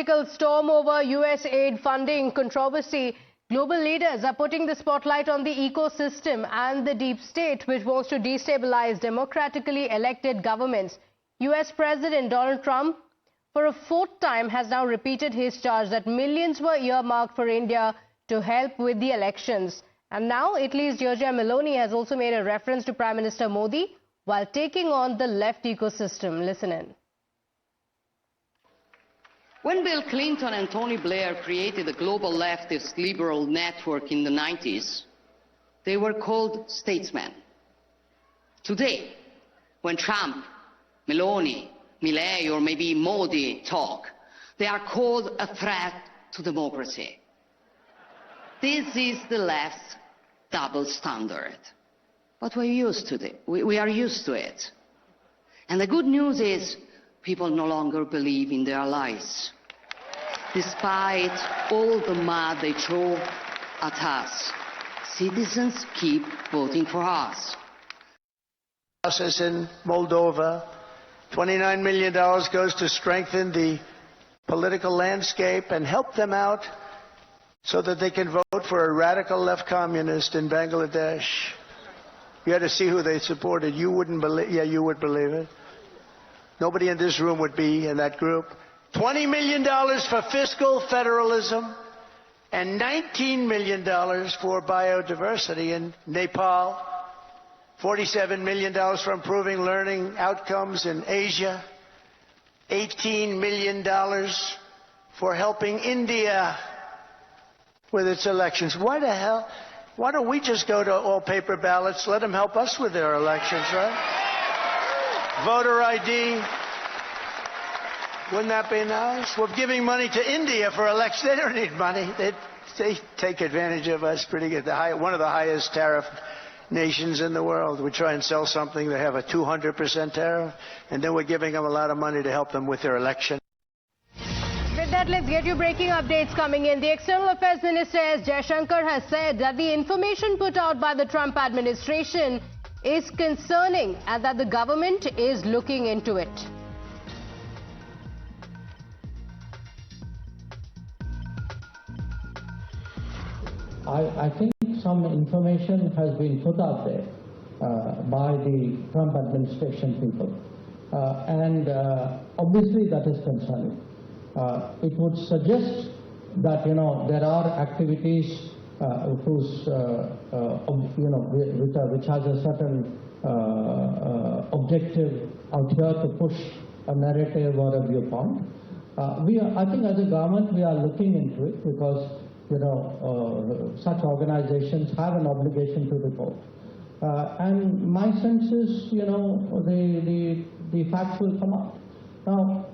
political storm over US aid funding controversy, global leaders are putting the spotlight on the ecosystem and the deep state, which wants to destabilize democratically elected governments. US President Donald Trump, for a fourth time, has now repeated his charge that millions were earmarked for India to help with the elections. And now Italy's Giorgia Meloni has also made a reference to Prime Minister Modi while taking on the left ecosystem. Listen in. When Bill Clinton and Tony Blair created the global leftist liberal network in the 90s, they were called statesmen. Today, when Trump, Meloni, Milei or maybe Modi talk, they are called a threat to democracy. This is the left's double standard. But we're used to it. We are used to it. And the good news is people no longer believe in their lies. Despite all the mud they throw at us, citizens keep voting for us. Process in Moldova, $29 million goes to strengthen the political landscape and help them out so that they can vote for a radical left communist in Bangladesh. You had to see who they supported. You wouldn't believe, yeah, you would believe it. Nobody in this room would be in that group. $20 million for fiscal federalism and $19 million for biodiversity in Nepal. $47 million for improving learning outcomes in Asia. $18 million for helping India with its elections. Why the hell? Why don't we just go to all paper ballots? Let them help us with their elections, right? Voter ID. Wouldn't that be nice? We're giving money to India for elections. They don't need money. They take advantage of us pretty good. One of the highest tariff nations in the world. We try and sell something, they have a 200% tariff, and then we're giving them a lot of money to help them with their election. With that, let's get you breaking updates coming in. The External Affairs Minister S. Jaishankar has said that the information put out by the Trump administration is concerning and that the government is looking into it. I think some information has been put out there by the Trump administration people. Obviously that is concerning. It would suggest that, there are activities which has a certain objective out here to push a narrative or a viewpoint. I think as a government we are looking into it because such organizations have an obligation to report. And my sense is, the facts will come out. Now,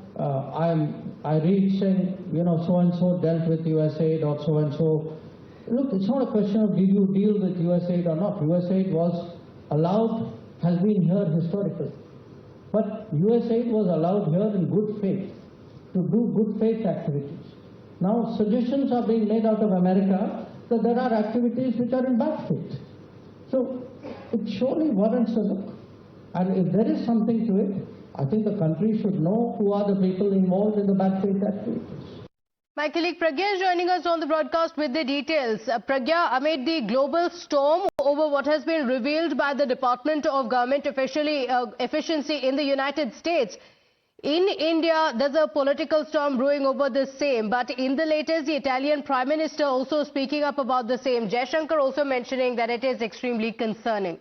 I read saying, so-and-so dealt with USAID or so-and-so. Look, it's not a question of did you deal with USAID or not. USAID was allowed, has been here historically. But USAID was allowed here in good faith, to do good faith activities. Now, suggestions are being made out of America that there are activities which are in bad faith. So, it surely warrants a look. And if there is something to it, I think the country should know who are the people involved in the bad faith activities. My colleague Pragya is joining us on the broadcast with the details. Pragya, amid the global storm over what has been revealed by the Department of Government Efficiency in the United States, in India, there's a political storm brewing over the same. But in the latest, the Italian Prime Minister also speaking up about the same. Jaishankar also mentioning that it is extremely concerning.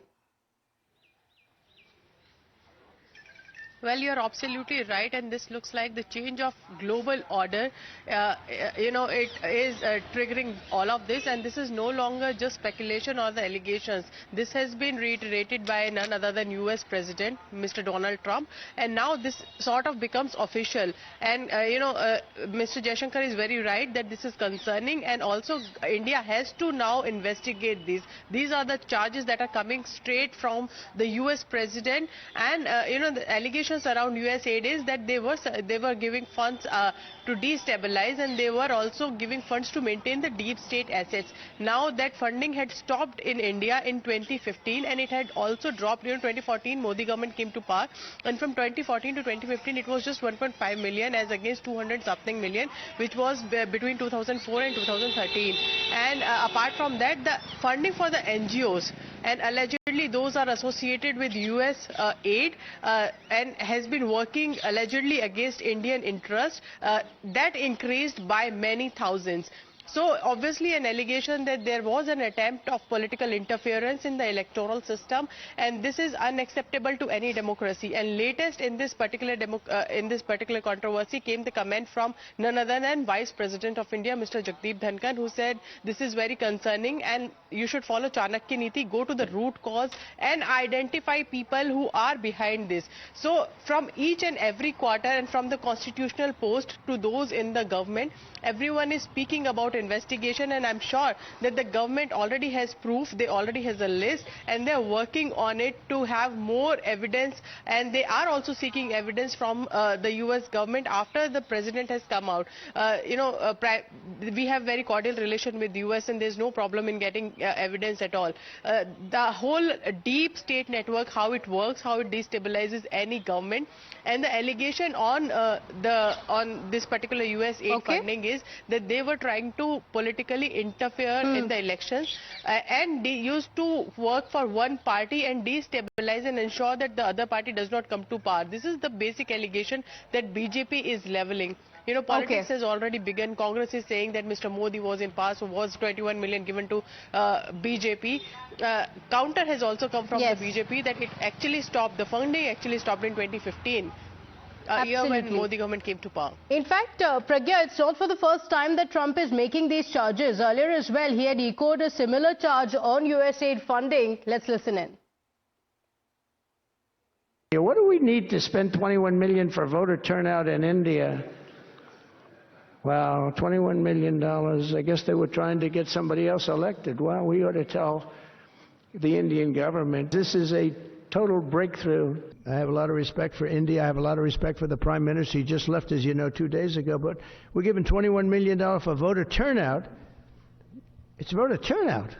Well, you're absolutely right, and this looks like the change of global order. It is triggering all of this, and this is no longer just speculation or the allegations. This has been reiterated by none other than US President, Mr. Donald Trump, and now this sort of becomes official. And, Mr. Jaishankar is very right that this is concerning, and also India has to now investigate these. These are the charges that are coming straight from the US President, and, the allegations allegations around USAID is that they were giving funds to destabilize, and they were also giving funds to maintain the deep state assets. Now that funding had stopped in India in 2015, and it had also dropped. 2014 Modi government came to power, and from 2014 to 2015 it was just 1.5 million as against 200 something million, which was between 2004 and 2013. And apart from that, the funding for the NGOs, and allegedly those are associated with US aid and has been working allegedly against Indian interests, that increased by many thousands. So obviously an allegation that there was an attempt of political interference in the electoral system, and this is unacceptable to any democracy. And latest in this particular controversy came the comment from none other than Vice President of India, Mr. Jagdeep Dhankhar, who said this is very concerning and you should follow Chanakya Niti, go to the root cause and identify people who are behind this. So from each and every quarter, and from the constitutional post to those in the government, everyone is speaking about investigation, and I'm sure that the government already has proof, they already has a list, and they're working on it to have more evidence, and they are also seeking evidence from the US government after the president has come out. We have very cordial relation with the US, and there's no problem in getting evidence at all. The whole deep state network, how it works, how it destabilizes any government, and the allegation on this particular US aid funding is that they were trying to politically interfere in the elections, and they used to work for one party and destabilize and ensure that the other party does not come to power. This is the basic allegation that BJP is leveling. Politics has already begun. Congress is saying that Mr. Modi was in power, so was 21 million given to BJP. Counter has also come from the BJP that it actually stopped, the funding actually stopped in 2015. Year when Modi government came to power. In fact, Pragya, it's not for the first time that Trump is making these charges. Earlier as well, he had echoed a similar charge on USAID funding. Let's listen in. What do we need to spend $21 million for voter turnout in India? Wow, $21 million. I guess they were trying to get somebody else elected. Well, we ought to tell the Indian government this is a total breakthrough. I have a lot of respect for India. I have a lot of respect for the Prime Minister. He just left, as you know, 2 days ago. But we're giving $21 million for voter turnout. It's voter turnout.